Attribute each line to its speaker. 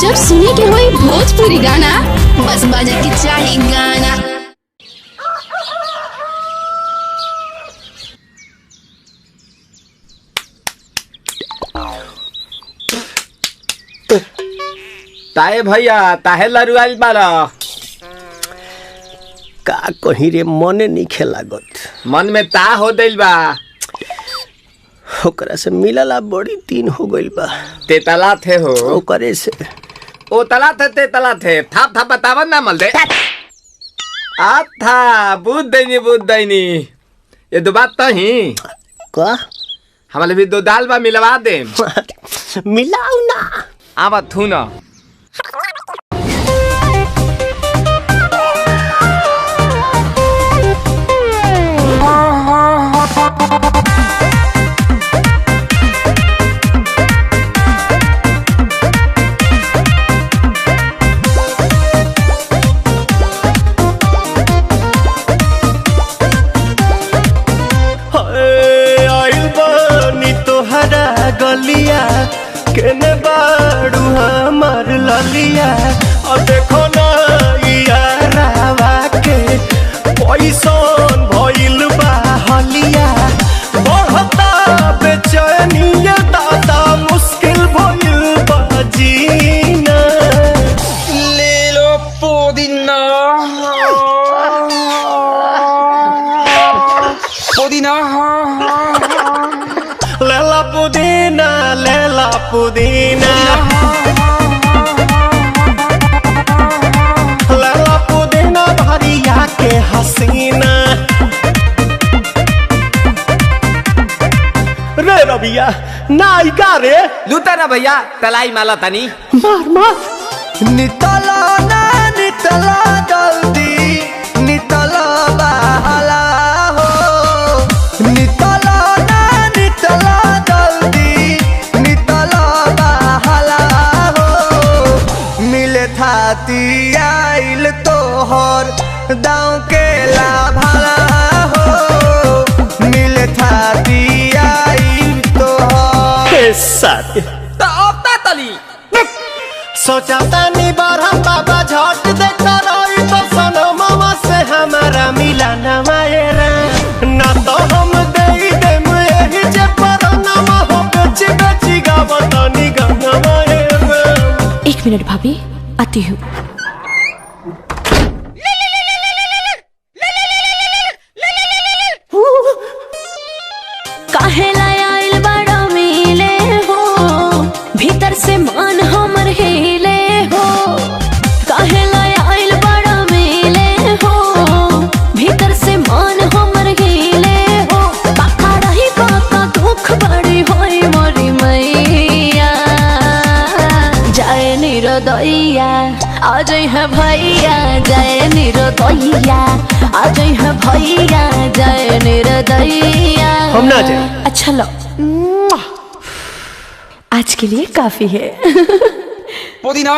Speaker 1: जब सुने के होई भोजपुरी गाना, बस बजे के चाही गाना।
Speaker 2: ताए भैया ताहे लरुआल बारा
Speaker 3: का कहीं रे मन नहीं लागत।
Speaker 2: मन में ता हो दिल बा,
Speaker 3: ओकरा से मिलला बड़ी दिन हो गइल बा।
Speaker 2: ते तला थे हो
Speaker 3: ओकरे से
Speaker 2: ओ तला थे ते तला थे थाप थाप बतावन ना मल दे आ था बुद्ध दैनी ये दो बात तो ही
Speaker 3: का
Speaker 2: हमारे भी दो दाल बा मिलवा दे
Speaker 3: मिलाऊ ना
Speaker 2: आवा थू ना।
Speaker 3: गलिया केने बाड़ू हमार ललिया और देखो ना यारावा के पैसन भइल बा हलिया बढ़ता बेचैनिया दादा मुश्किल भइल बा जीना
Speaker 2: ले लो पुदीना पुदीना
Speaker 3: लेला पुदीना लेला पुदीना लेला पुदीना भरिया के हसीना रे रबिया नायिका रे
Speaker 2: लूटा ना भैया तलाई माला तनी
Speaker 3: मार मार नितला ना नितला जल्दी नितला बहला हो नितला थाती आइल तोहर दाँव के लाभाला हो मिले थाती आइल तोहर साथी
Speaker 2: तली
Speaker 3: सोचा तानी बार हम बाबा झट देखता रही तो सनमवा से हमारा मिला न मायरा ना तो हम दे देम यही जे परनमा हो बेची बेची गावतानी गंगा मायरा।
Speaker 4: 1 मिनट भाभी आती हूँ। काहे लायल बड़ा मिले हो भीतर से मन हमर हिले हो काहे लायल बड़ा मिले हो भीतर से मन हमर हिले हो बाका रही बाका दुख बड़ी होई मोरी मैया जाए निरदैया आज है भैया जय निरदैया आज है भैया जय निरदैया
Speaker 3: हम ना जाए।
Speaker 4: अच्छा लो आज के लिए काफी है
Speaker 2: पुदीना